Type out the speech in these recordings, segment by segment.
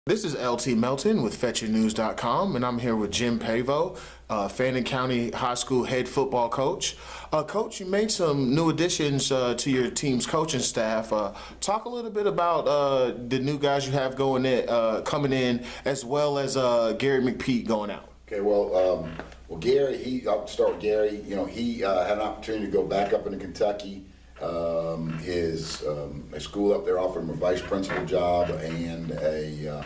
This is LT Melton with FetchYourNews.com, and I'm here with Jim Pavao, Fannin County High School head football coach. Coach, you made some new additions to your team's coaching staff. Talk a little bit about the new guys you have coming in, as well as Gary McPeak going out. Okay, well, Gary, I'll start with Gary. You know, he had an opportunity to go back up into Kentucky. His school up there offered him a vice principal job and a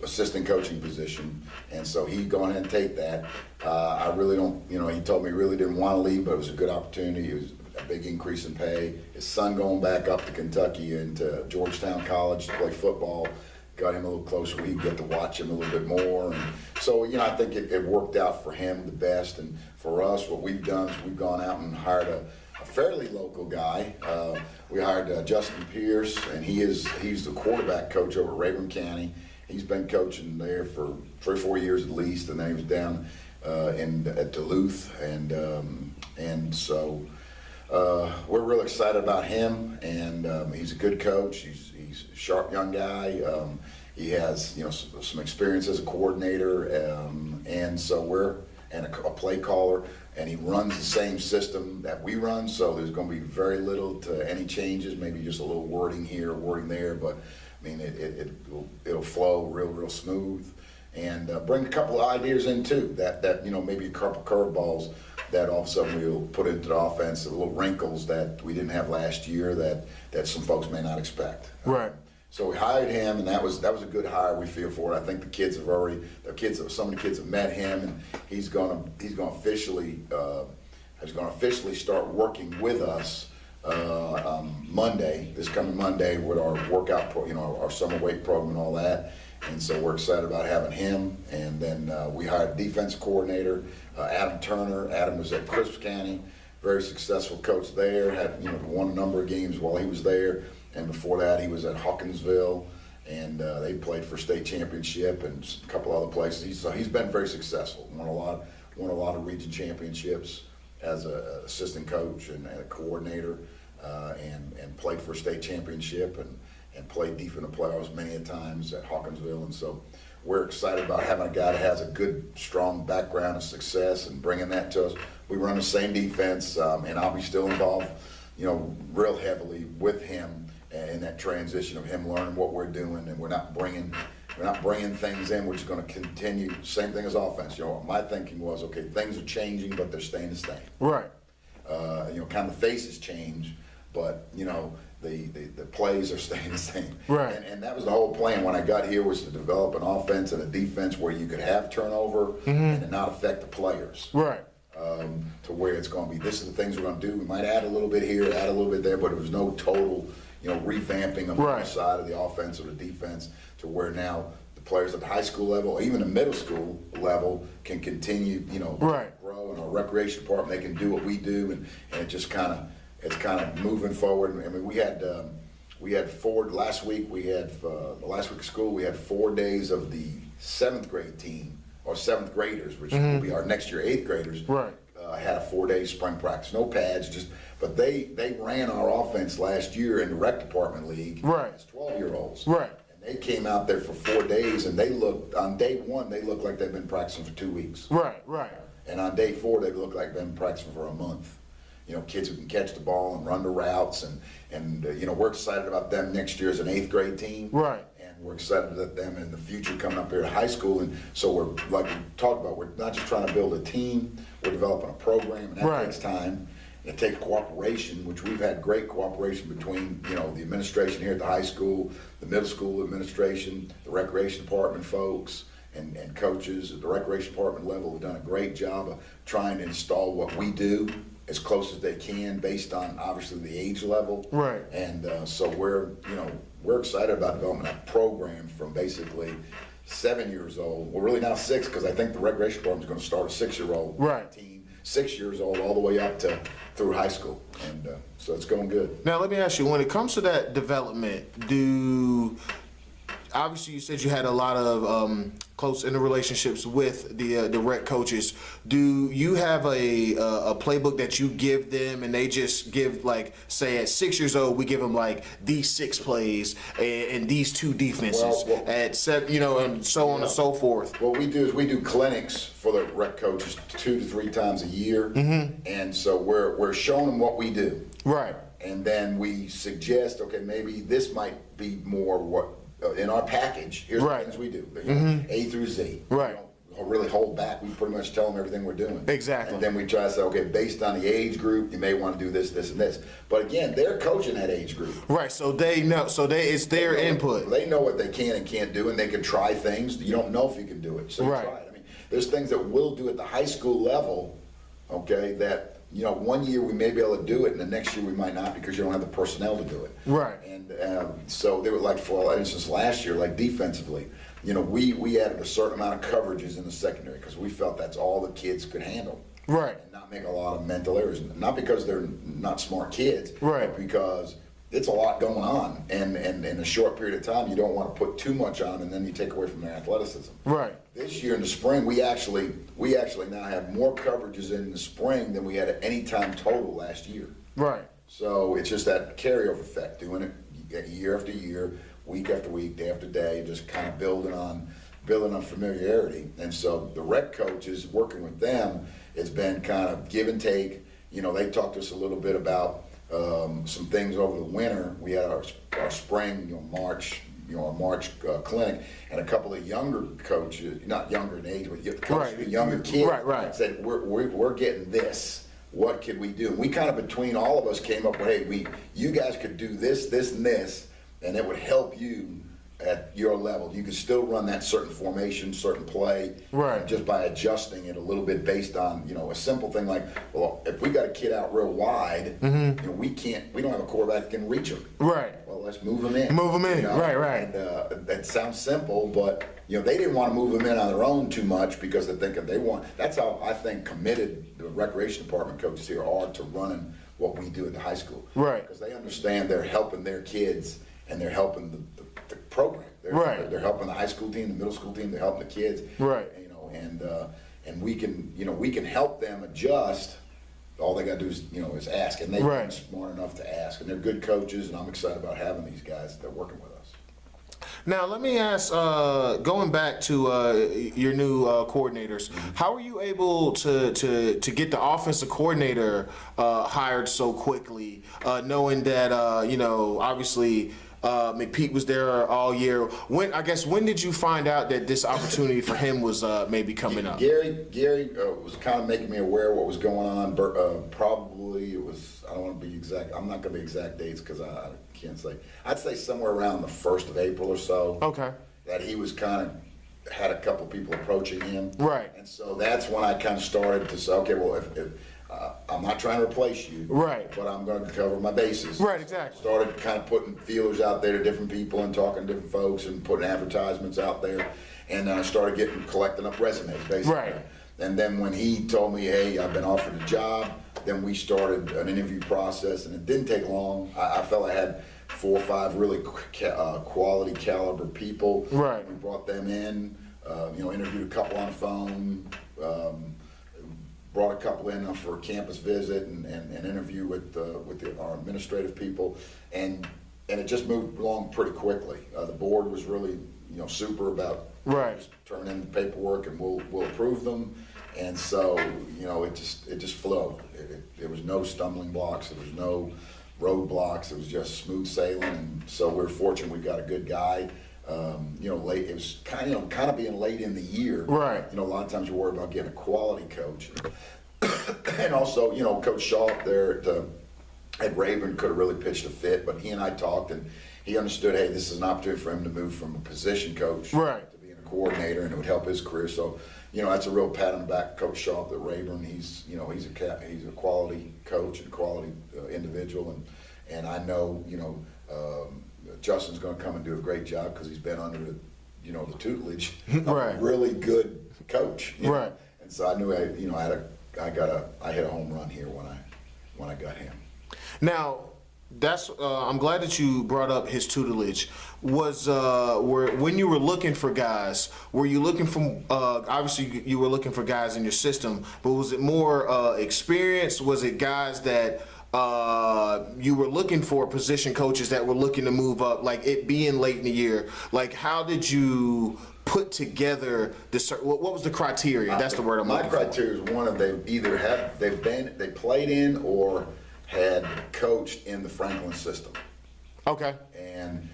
assistant coaching position, and so he gone ahead and take that. I really don't, you know, he told me he really didn't want to leave, but it was a good opportunity. It was a big increase in pay. His son going back up to Kentucky and to Georgetown College to play football got him a little closer where he'd get to watch him a little bit more. And so, you know, I think it worked out for him the best. And for us, what we've done is we've gone out and hired a fairly local guy. We hired Justin Pierce, and he's the quarterback coach over at Rayburn County. He's been coaching there for 3 or 4 years at least, and then he was down at Duluth, and so we're really excited about him. And he's a good coach. He's a sharp young guy. He has, you know, some experience as a coordinator, and so a play caller, and he runs the same system that we run, so there's going to be very little to any changes, maybe just a little wording here, wording there, but I mean, it'll flow real smooth, and bring a couple of ideas in too, that you know, maybe a couple curveballs that all of a sudden we'll put into the offense, the little wrinkles that we didn't have last year that some folks may not expect. Right. So we hired him, and that was a good hire. We feel for it. I think some of the kids have met him, and he's going to officially start working with us this coming Monday with our workout, our summer weight program and all that. And so we're excited about having him. And then we hired a defense coordinator, Adam Turner. Adam was at Crisp County, very successful coach there. Won a number of games while he was there. And before that, he was at Hawkinsville, and they played for state championship and a couple other places. So he's been very successful. Won a lot of region championships as an assistant coach and a coordinator, and played for a state championship and played deep in the playoffs many a times at Hawkinsville. And so we're excited about having a guy that has a good, strong background of success and bringing that to us. We run the same defense, and I'll be still involved, you know, real heavily with him in that transition of him learning what we're doing, and we're not bringing things in which is going to continue. Same thing as offense. You know, my thinking was, okay, things are changing, but they're staying the same. Right. Kind of the faces change, but you know, the plays are staying the same. Right. And that was the whole plan when I got here, was to develop an offense and a defense where you could have turnover and it not affect the players. Right. To where it's going to be, this is the things we're going to do. We might add a little bit here, add a little bit there, but it was no total, you know, revamping of the side of the offense or the defense, to where now the players at the high school level, or even the middle school level, can continue, you know, grow. In our recreation department, they can do what we do, and it's kind of moving forward. I mean, we had last week of school, we had 4 days of the 7th grade team, or 7th graders, which will be our next year 8th graders. Right. Had a 4-day spring practice, no pads, but they ran our offense last year in the rec department league as 12-year-olds. Right. And they came out there for 4 days, and on day 1 they looked like they've been practicing for 2 weeks. Right. And on day 4 they looked like they've been practicing for a month. You know, kids who can catch the ball and run the routes, and you know, we're excited about them next year as an 8th grade team. Right. We're excited at them in the future coming up here to high school, and so we're, like we talked about, we're not just trying to build a team, we're developing a program, and that takes time. It takes cooperation, which we've had great cooperation between, you know, the administration here at the high school, the middle school administration, the recreation department folks, and coaches at the recreation department level have done a great job of trying to install what we do as close as they can, based on obviously the age level. Right. And so we're excited about developing a program from basically 7 years old. Well, really now 6, because I think the recreation department is going to start a 6-year-old team, 6 years old, all the way up to through high school, and so it's going good. Now let me ask you, when it comes to that development, obviously you said you had a lot of close interrelationships with the rec coaches. Do you have a playbook that you give them, and they just give, like, say at 6 years old, we give them like these 6 plays and these 2 defenses at 7, and so on and so forth? What we do is we do clinics for the rec coaches 2 to 3 times a year, and so we're showing them what we do. Right. And then we suggest, okay, maybe this might be more what in our package. Here's the things we do, A through Z. Right. We don't really hold back. We pretty much tell them everything we're doing. Exactly. And then we try to say, okay, based on the age group, you may want to do this, this, and this. But again, they're coaching that age group. Right. So they know. So it's their input. They know what they can and can't do, and they can try things. You don't know if you can do it, so you try it. I mean, there's things that we'll do at the high school level, okay, that, 1 year we may be able to do it, and the next year we might not because you don't have the personnel to do it. Right. And so they were like, for instance, last year, like defensively, we added a certain amount of coverages in the secondary because we felt that's all the kids could handle. Right. And not make a lot of mental errors. Not because they're not smart kids, right, but because it's a lot going on, and in a short period of time, you don't want to put too much on, and then you take away from their athleticism. Right. This year in the spring, we actually now have more coverages in the spring than we had at any time total last year. Right. So it's just that carryover effect, doing it year after year, week after week, day after day, just kind of building on familiarity. And so the rec coaches, working with them, it's been kind of give and take. They talked to us a little bit about some things over the winter. We had our spring, March, our March clinic, and a couple of younger coaches, not younger in age, but coaches, younger kids, said, we're getting this. What could we do? And we kind of, between all of us, came up with, hey, you guys could do this, this, and this, and it would help you at your level. You could still run that certain formation, certain play, right, just by adjusting it a little bit based on, a simple thing like, well, if we got a kid out real wide, we don't have a quarterback that can reach him. Right. Well, let's move them in. Move them in. Right. And that sounds simple, but they didn't want to move them in on their own too much because they're thinking that's how I think committed the recreation department coaches here are to running what we do at the high school. Right. Because they understand they're helping their kids and they're helping the program. They're helping the high school team, the middle school team. They're helping the kids. Right. And we can help them adjust. All they got to do is ask, and they've been smart enough to ask, and they're good coaches, and I'm excited about having these guys that are working with us. Now, let me ask, going back to your new coordinators, how were you able to get the offensive coordinator hired so quickly, knowing that, obviously McPeak was there all year? When did you find out that this opportunity for him was maybe coming up? Gary was kind of making me aware of what was going on. Probably it was, I don't want to be exact, I'm not going to be exact dates because I can't say. I'd say somewhere around the 1st of April or so. Okay. That he was had a couple people approaching him. Right. And so that's when I kind of started to say, okay, well, if I'm not trying to replace you, right, but I'm going to cover my bases. Right, exactly. Started kind of putting feelers out there to different people and talking to different folks and putting advertisements out there. And then I started collecting up resumes, basically. Right. And then when he told me, hey, I've been offered a job, then we started an interview process, and it didn't take long. I felt I had 4 or 5 really quality caliber people. Right. We brought them in, interviewed a couple on the phone, brought a couple in for a campus visit and interview with our administrative people, and it just moved along pretty quickly. The board was really super about just turn in the paperwork and we'll approve them, and so it just flowed. There was no stumbling blocks, there was no roadblocks, it was just smooth sailing, and so we're fortunate we got a good guy. Late. It was kind of being late in the year. Right. A lot of times you worry about getting a quality coach, and also, Coach Shaw up there at Rayburn could have really pitched a fit, but he and I talked, and he understood, hey, this is an opportunity for him to move from a position coach to being a coordinator, and it would help his career. So, that's a real pat on the back, Coach Shaw at Rayburn. He's a quality coach and quality individual, and I know, Justin's going to come and do a great job because he's been under the tutelage of a really good coach. Right. And so I knew I hit a home run here when I got him. Now, That's I'm glad that you brought up his tutelage. When you were looking for guys, were you looking for obviously you were looking for guys in your system, but was it more experience? Was it guys that you were looking for position coaches that were looking to move up, like it being late in the year? Like, how did you put together this? What was the criteria? That's the word I'm looking for. My criteria is one of they played in or had coached in the Franklin system. Okay. And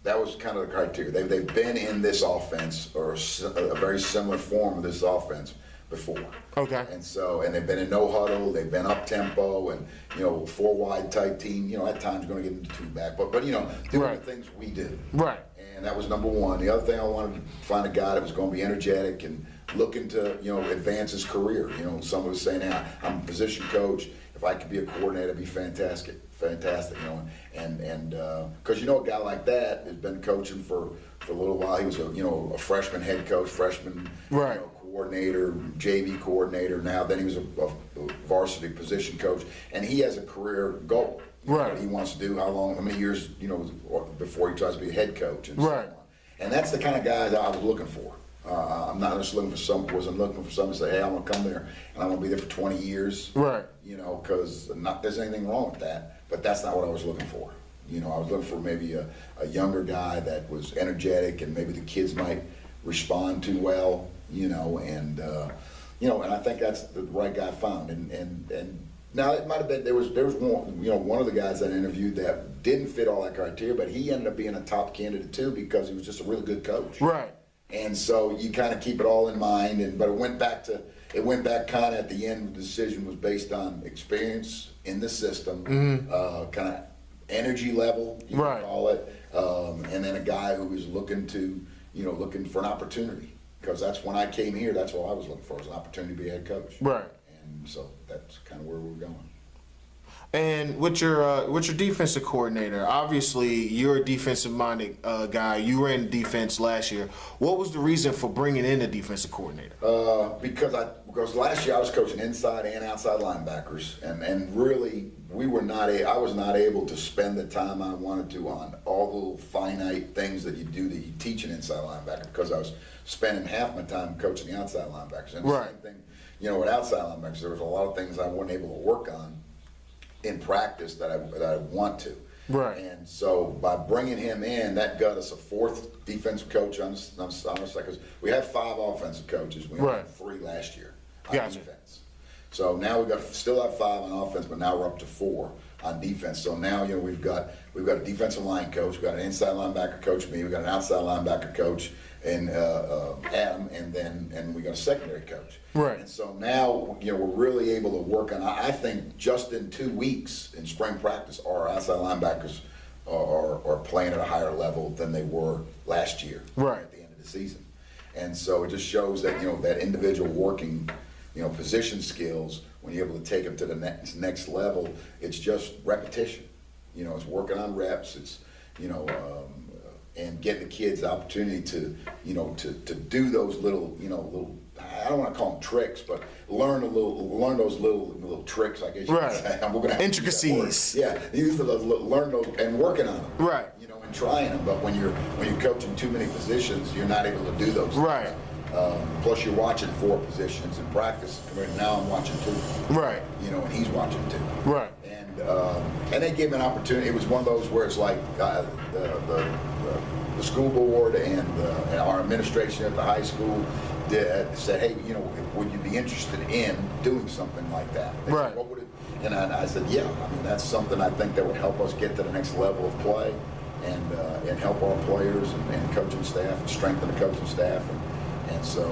that was kind of the criteria. They've been in this offense or a very similar form of this offense before. Okay. And they've been in no huddle, they've been up tempo, and four wide type team. At times you're going to get into two back, but doing the things we do. Right. And that was number one. The other thing, I wanted to find a guy that was going to be energetic and looking to advance his career. Someone was saying, "Hey, I'm a position coach. If I could be a coordinator, it'd be fantastic." And because a guy like that has been coaching for a little while. He was a freshman head coach, freshman coordinator, JV coordinator. Then he was a varsity position coach, and he has a career goal. What he wants to do, how many years before he tries to be a head coach, and so on. And that's the kind of guys I was looking for. I'm not just looking for someone to say, "Hey, I'm gonna come there and I'm gonna be there for 20 years." Right. Because there's anything wrong with that, but that's not what I was looking for. I was looking for maybe a younger guy that was energetic and maybe the kids might respond to well. And I think that's the right guy I found. And now it might have been there was one of the guys that I interviewed that didn't fit all that criteria, but he ended up being a top candidate too because he was just a really good coach. Right. And so you kind of keep it all in mind, but it went back kind of at the end. The decision was based on experience in the system, kind of energy level, you can call it, and then a guy who was looking for an opportunity. Because that's when I came here, that's what I was looking for, was an opportunity to be a head coach. Right. And so that's kind of where we were going. And with your defensive coordinator, obviously you're a defensive-minded guy. You ran defense last year. What was the reason for bringing in a defensive coordinator? Because last year I was coaching inside and outside linebackers, and really I was not able to spend the time I wanted to on all the little finite things that you teach an inside linebacker, because I was spending half my time coaching the outside linebackers. And the same thing, with outside linebackers, there was a lot of things I wasn't able to work on in practice that I want to. Right. And so by bringing him in, that got us a fourth defensive coach on the side, because we had 5 offensive coaches. We only had 3 last year on defense. So now still have 5 on offense, but now we're up to 4 on defense. So now we've got a defensive line coach, we've got an inside linebacker coach, me, we've got an outside linebacker coach, and Adam, and we got a secondary coach. Right. And so now we're really able to work on. I think just in 2 weeks in spring practice, our outside linebackers are playing at a higher level than they were last year. Right. At the end of the season, and so it just shows that that individual working position skills, when you're able to take them to the next level, it's just repetition. It's working on reps. It's and getting the kids the opportunity to do those little I don't want to call them tricks, but learn those little tricks, I guess you could say. We're gonna have intricacies. Yeah, learn those and working on them. Right. And trying them. But when you're coaching too many positions, you're not able to do those. Right. Plus you're watching 4 positions in practice. Now I'm watching 2. Right. And he's watching 2. Right. And they gave him an opportunity. It was one of those where it's like the school board and our administration at the high school said, "Hey, would you be interested in doing something like that?" They said, "What would it?" And I said, "Yeah. I mean, that's something I think that would help us get to the next level of play, and help our players and coaching staff and strengthen the coaching staff." And so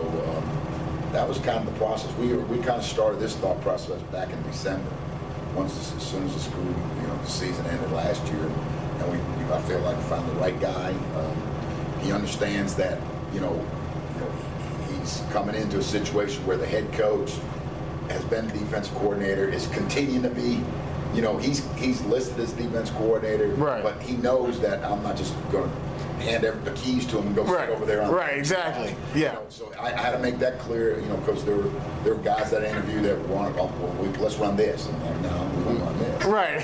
that was kind of the process. We kind of started this thought process back in December. As soon as the school, the season ended last year, and I feel like we found the right guy. He understands that, he's coming into a situation where the head coach has been defensive coordinator, is continuing to be, he's listed as defense coordinator, but he knows that I'm not just going to hand the keys to them and go sit over there. Right, exactly. Yeah. So I had to make that clear, because there were guys that I interviewed that wanted, let's run this. I'm like, no, we don't run this. Right.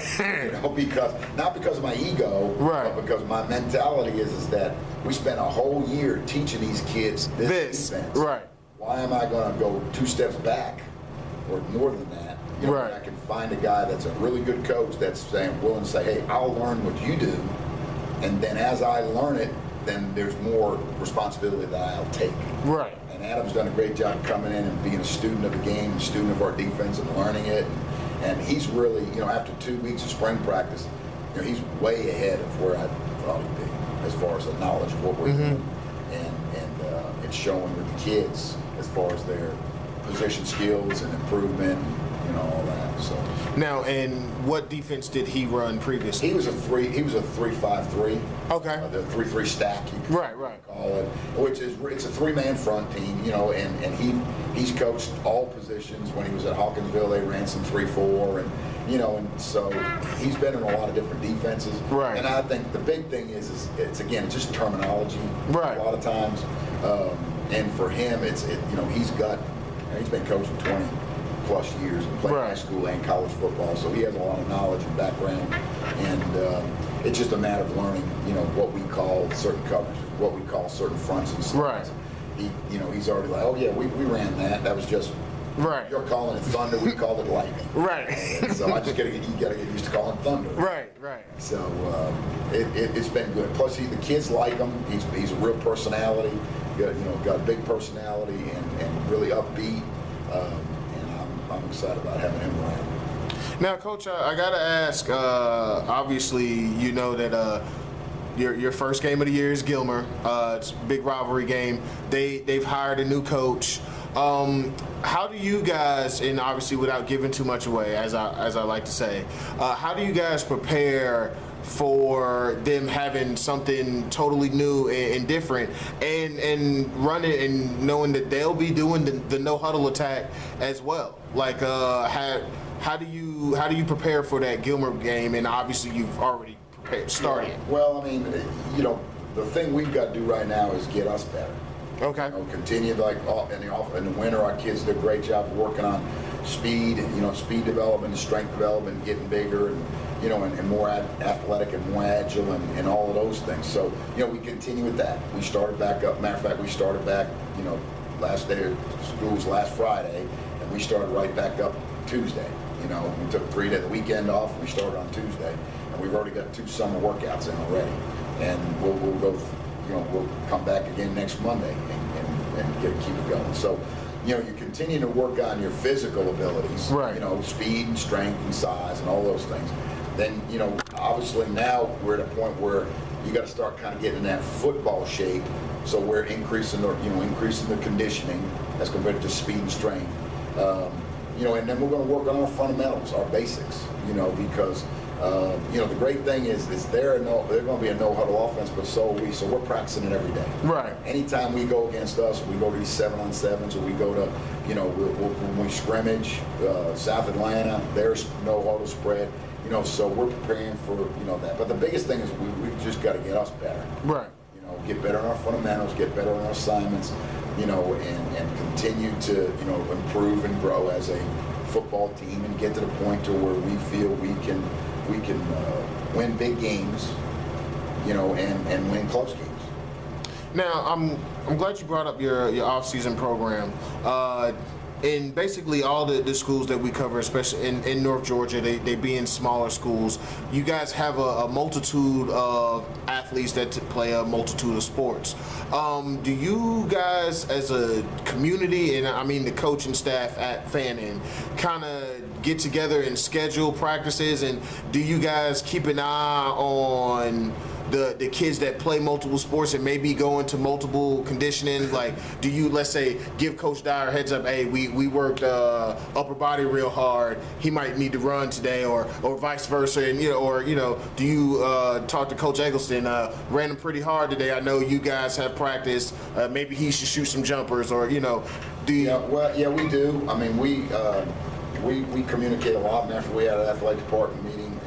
Not because of my ego, but because my mentality is that we spent a whole year teaching these kids this defense. Right. Why am I going to go 2 steps back or more than that? I can find a guy that's a really good coach that's willing to say, hey, I'll learn what you do, and then as I learn it, then there's more responsibility that I'll take. Right. And Adam's done a great job coming in and being a student of the game, a student of our defense, and learning it. And he's really, after 2 weeks of spring practice, he's way ahead of where I thought he'd be as far as the knowledge of what we're doing. And it's showing with the kids as far as their position skills and improvement. All that. So now, and what defense did he run previously? He was a 3-5-3. Okay. The 3-3 stack. Right. Call it, which is it's a 3-man front team. And he's coached all positions. When he was at Hawkinsville, they ran some 3-4, and so he's been in a lot of different defenses. Right. And I think the big thing is it's just terminology. Right. A lot of times, and for him, he's been coaching 20+ years and played high school and college football, so he has a lot of knowledge and background, and it's just a matter of learning, what we call certain coverages, what we call certain fronts and sides. Right. He's already like, oh yeah, we ran that. That was just You're calling it thunder. We called it lightning. Right. So you gotta get used to calling thunder. Right. So it's been good. Plus, the kids like him. He's a real personality. Got a big personality and really upbeat. I'm excited about having him around. Now, Coach, I got to ask, obviously, that your first game of the year is Gilmer. It's a big rivalry game. They've hired a new coach. How do you guys, and obviously without giving too much away, as I like to say, how do you guys prepare for them having something totally new and different, and running and knowing that they'll be doing the no huddle attack as well? Like, how do you prepare for that Gilmer game? And obviously you've already started. Well, the thing we've got to do right now is get us better. Okay. Continue in the winter. Our kids did a great job working on speed, speed development, strength development, getting bigger, and more athletic and more agile and all of those things. So, we continue with that. We started back up. Matter of fact, we started back, last day of school was last Friday, and we started right back up Tuesday. We took 3 days, the weekend off. We started on Tuesday, and we've already got 2 summer workouts in already. And we'll go, we'll come back again next Monday and keep it going. So, you continue to work on your physical abilities, right. Speed and strength and size and all those things. Then, obviously now we're at a point where you got to start kind of getting in that football shape. So we're increasing the conditioning as compared to speed and strength. And then we're going to work on our fundamentals, our basics, because the great thing is they're going to be a no huddle offense, but so are we. So we're practicing it every day. Right. Anytime we go against us, we go to these 7-on-7s, or we go to, when we scrimmage, South Atlanta, there's no huddle spread. So we're preparing for that. But the biggest thing is we just got to get us better. Right. Get better on our fundamentals, get better on our assignments, and continue to improve and grow as a football team, and get to the point to where we feel we can win big games, and win close games. Now, I'm glad you brought up your off-season program. In basically all the schools that we cover, especially in North Georgia, they be in smaller schools. You guys have a multitude of athletes that play a multitude of sports. Do you guys, as a community, and I mean the coaching staff at Fannin, kind of get together and schedule practices? And do you guys keep an eye on the kids that play multiple sports and maybe go into multiple conditioning? Like, do you, let's say, give Coach Dyer heads up, hey, we worked upper body real hard, he might need to run today, or vice versa, and do you talk to Coach Eggleston, ran him pretty hard today, I know you guys have practice, maybe he should shoot some jumpers, or do you? Yeah, we do. I mean, we communicate a lot. And after we had an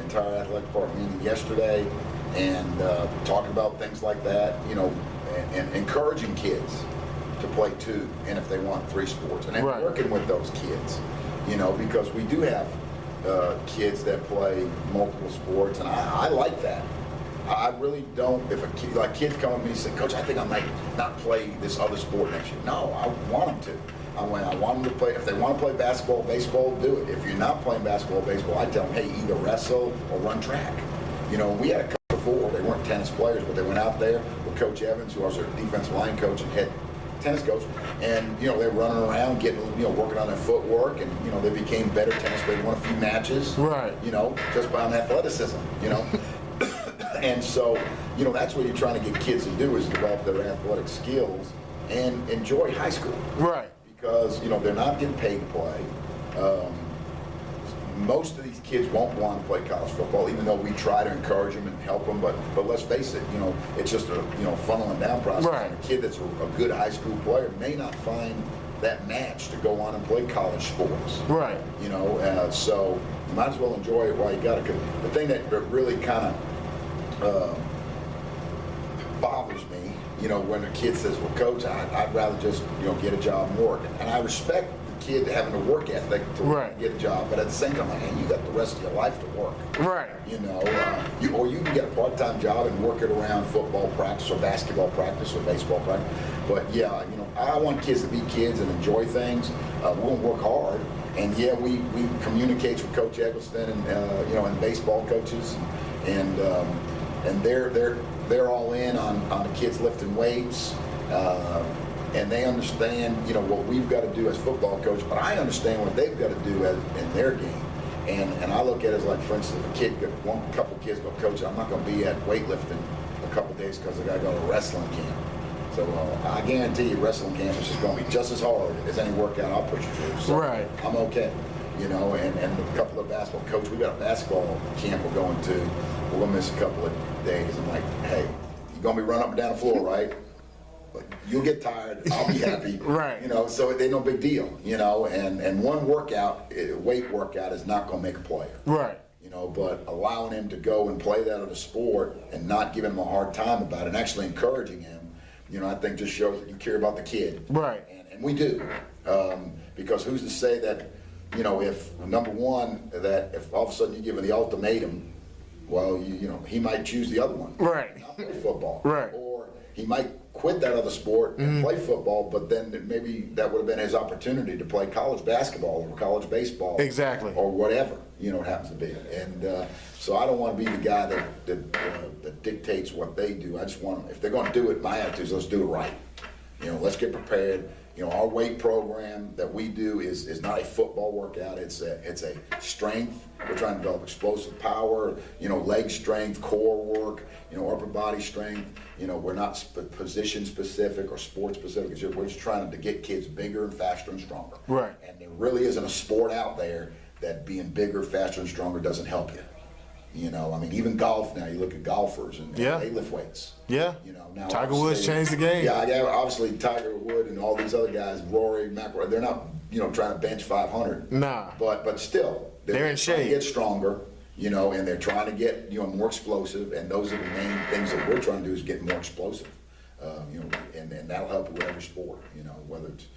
entire athletic department meeting yesterday, and talking about things like that, you know, and encouraging kids to play 2, and if they want 3 sports, and then working with those kids, you know, because we do have kids that play multiple sports, and I like that. I really don't. If a kid, like kids come to me and say, "Coach, I think I might not play this other sport next year." No, I want them to. I want them to play. If they want to play basketball, baseball, do it. If you're not playing basketball, baseball, I tell them, hey, either wrestle or run track. You know, we had a couple before. They weren't tennis players, but they went out there with Coach Evans, who was our defensive line coach and head tennis coach, and you know they're running around, getting, you know, working on their footwork, and you know they became better tennis. They won a few matches, you know, just by athleticism, you know. And so, you know, that's what you're trying to get kids to do, is develop their athletic skills and enjoy high school. Because, you know, they're not getting paid to play. Most of these kids won't want to play college football, even though we try to encourage them and help them. But let's face it, you know, it's just a, you know, funneling down process. And a kid that's a good high school player may not find that match to go on and play college sports. You know, so you might as well enjoy it while you got it. 'Cause the thing that really kind of bothers me, you know, when a kid says, well, Coach, I'd rather just, you know, get a job and work. And I respect the kid having a work ethic to get a job, but at the same time, like, hey, you got the rest of your life to work. You know, or you can get a part-time job and work it around football practice or basketball practice or baseball practice. But yeah, you know, I want kids to be kids and enjoy things. We're going to work hard. And yeah, we communicate with Coach Eggleston and, you know, and baseball coaches, and they're all in on the kids lifting weights, and they understand, you know, what we've got to do as football coach, but I understand what they've got to do in their game. And I look at it as, like, for instance, if a couple kids go, Coach, I'm not going to be at weightlifting a couple days because I got to go to wrestling camp. So I guarantee you wrestling camp is just going to be just as hard as any workout I'll push you through. So I'm okay. You know, and a couple of basketball, Coach, we got a basketball camp we're going to. We're going to miss a couple of days. I'm like, hey, you're going to be running up and down the floor, right? But you'll get tired. I'll be happy. You know, so it ain't no big deal, you know. And one workout, weight workout, is not going to make a player. You know, but allowing him to go and play that other sport and not giving him a hard time about it and actually encouraging him, you know, I think just shows that you care about the kid. And we do. Because who's to say that, you know, if, number one, that if all of a sudden you give him the ultimatum, well, you know, he might choose the other one. Not play football. Or he might quit that other sport and play football, but then maybe that would have been his opportunity to play college basketball or college baseball. Or whatever, you know, it happens to be. And so I don't want to be the guy that dictates what they do. I just want them, if they're going to do it, my attitude is, let's do it right. You know, let's get prepared. You know, our weight program that we do is not a football workout. It's a strength. We're trying to develop explosive power, you know, leg strength, core work, you know, upper body strength. You know, we're not position specific or sport specific. We're just trying to get kids bigger and faster and stronger. And there really isn't a sport out there that being bigger, faster, and stronger doesn't help you. You know, I mean, even golf now, you look at golfers and they lift weights. You know, now Tiger Woods changed the game. Obviously Tiger Woods and all these other guys, Rory, McIlroy, they're not, you know, trying to bench 500. But still, they're in shape. Get stronger, you know, and they're trying to get, you know, more explosive, and those are the main things that we're trying to do, is get more explosive. You know, and that'll help with every sport, you know, whether it's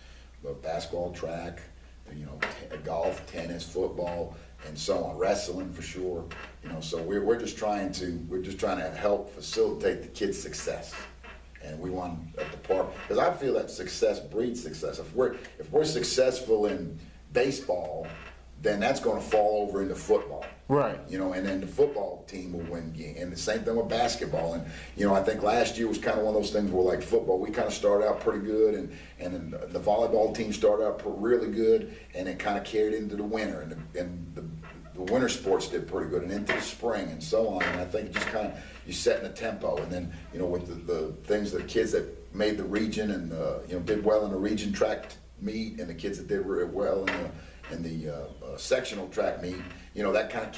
basketball, track, you know, golf, tennis, football, and so on, wrestling for sure. You know, so we're just trying to help facilitate the kids' success, and we want at the part, because I feel that success breeds success. If we're successful in baseball, then that's going to fall over into football. You know, and then the football team will win game. And the same thing with basketball. And, you know, I think last year was kind of one of those things where, like football, we kind of started out pretty good, and then the volleyball team started out really good, and it kind of carried into the winter, and the winter sports did pretty good, and into the spring and so on. And I think just kind of, you set in a tempo, and then, you know, with the things, the kids that made the region and, you know, did well in the region track meet, and the kids that did really well in the sectional track meet, you know, that kind of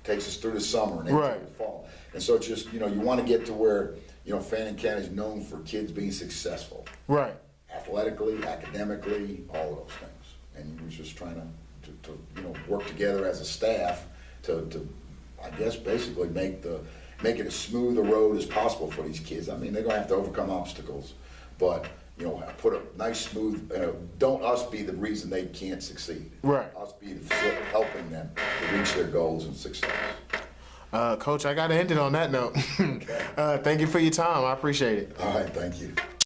takes us through the summer and into the fall. And so it's just, you know, you want to get to where, you know, Fannin County is known for kids being successful. Athletically, academically, all of those things. And we're just trying to you know, work together as a staff to I guess basically make make it as smooth a road as possible for these kids. I mean, they're gonna have to overcome obstacles, but put a nice smooth, don't us be the reason they can't succeed. Right. Us be helping them to reach their goals and success. Coach, I got to end it on that note. Okay. Thank you for your time. I appreciate it. All right, thank you.